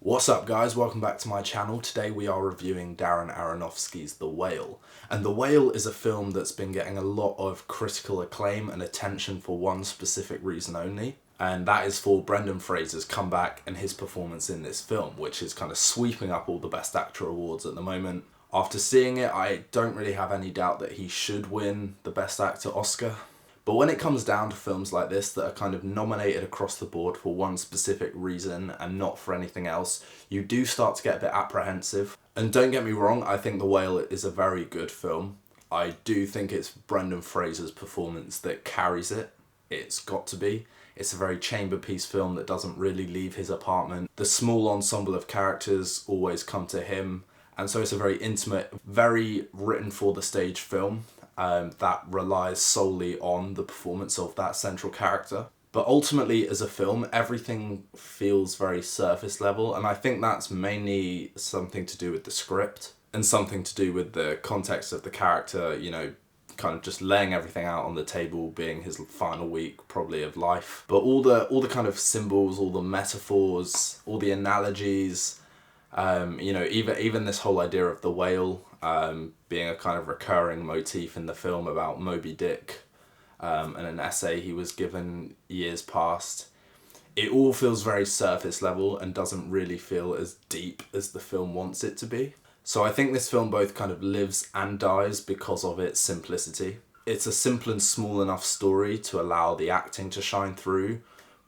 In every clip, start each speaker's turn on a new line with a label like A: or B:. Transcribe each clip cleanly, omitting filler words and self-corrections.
A: What's up guys, welcome back to my channel. Today we are reviewing Darren Aronofsky's The Whale. And The Whale is a film that's been getting a lot of critical acclaim and attention for one specific reason only. And that is for Brendan Fraser's comeback and his performance in this film, which is kind of sweeping up all the Best Actor awards at the moment. After seeing it, I don't really have any doubt that he should win the Best Actor Oscar. But when it comes down to films like this that are kind of nominated across the board for one specific reason and not for anything else, you do start to get a bit apprehensive. And don't get me wrong, I think The Whale is a very good film. I do think it's Brendan Fraser's performance that carries it. It's got to be. It's a very chamber piece film that doesn't really leave his apartment. The small ensemble of characters always come to him. And so it's a very intimate, very written for the stage film. That relies solely on the performance of that central character. But ultimately, as a film, everything feels very surface level, and I think that's mainly something to do with the script and something to do with the context of the character, you know, kind of just laying everything out on the table, being his final week probably of life. But all the kind of symbols, all the metaphors, all the analogies, you know, even this whole idea of the whale being a kind of recurring motif in the film about Moby Dick and an essay he was given years past. It all feels very surface level and doesn't really feel as deep as the film wants it to be. So I think this film both kind of lives and dies because of its simplicity. It's a simple and small enough story to allow the acting to shine through,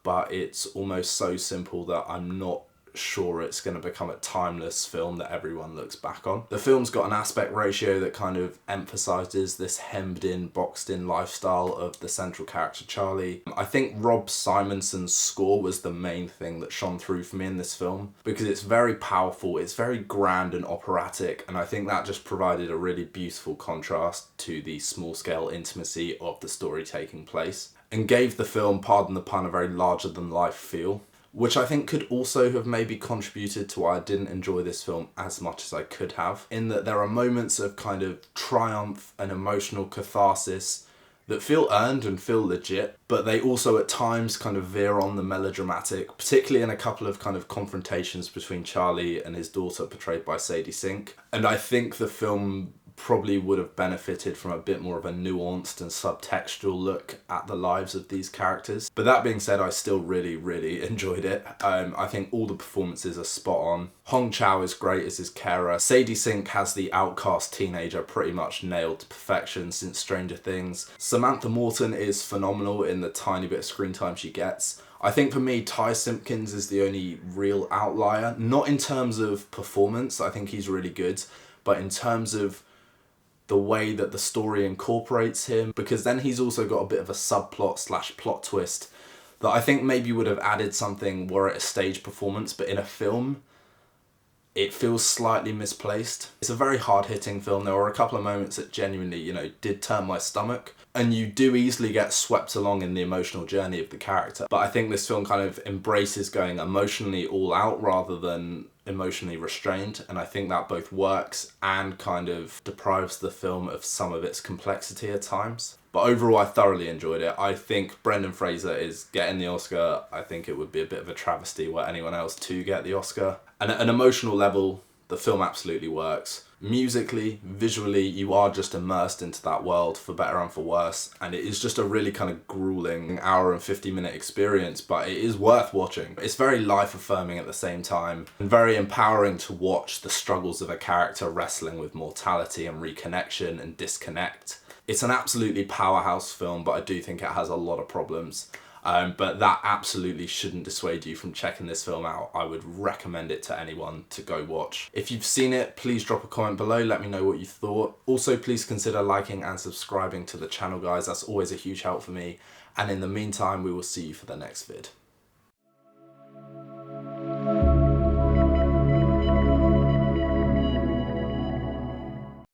A: but it's almost so simple that I'm not sure it's going to become a timeless film that everyone looks back on. The film's got an aspect ratio that kind of emphasises this hemmed in, boxed in lifestyle of the central character Charlie. I think Rob Simonsen's score was the main thing that shone through for me in this film, because it's very powerful, it's very grand and operatic, and I think that just provided a really beautiful contrast to the small scale intimacy of the story taking place, and gave the film, pardon the pun, a very larger than life feel, which I think could also have maybe contributed to why I didn't enjoy this film as much as I could have, in that there are moments of kind of triumph and emotional catharsis that feel earned and feel legit, but they also at times kind of veer on the melodramatic, particularly in a couple of kind of confrontations between Charlie and his daughter portrayed by Sadie Sink. And I think the film probably would have benefited from a bit more of a nuanced and subtextual look at the lives of these characters. But that being said, I still really enjoyed it. I think all the performances are spot on. Hong Chow is great as his carer. Sadie Sink has the outcast teenager pretty much nailed to perfection since Stranger Things. Samantha Morton is phenomenal in the tiny bit of screen time she gets. I think for me, Ty Simpkins is the only real outlier. Not in terms of performance, I think he's really good, but in terms of the way that the story incorporates him, because then he's also got a bit of a subplot / plot twist that I think maybe would have added something were it a stage performance, but in a film it feels slightly misplaced. It's a very hard-hitting film. There were a couple of moments that genuinely, you know, did turn my stomach, and you do easily get swept along in the emotional journey of the character. But I think this film kind of embraces going emotionally all out rather than emotionally restrained, and I think that both works and kind of deprives the film of some of its complexity at times. But overall, I thoroughly enjoyed it. I think Brendan Fraser is getting the Oscar. I think it would be a bit of a travesty were anyone else to get the Oscar. And at an emotional level, the film absolutely works. Musically, visually, you are just immersed into that world for better and for worse, and it is just a really kind of grueling hour and 50-minute experience, but it is worth watching. It's very life-affirming at the same time, and very empowering to watch the struggles of a character wrestling with mortality and reconnection and disconnect. It's an absolutely powerhouse film, but I do think it has a lot of problems. But that absolutely shouldn't dissuade you from checking this film out. I would recommend it to anyone to go watch. If you've seen it, please drop a comment below, let me know what you thought. Also, please consider liking and subscribing to the channel, guys. That's always a huge help for me. And in the meantime, we will see you for the next vid.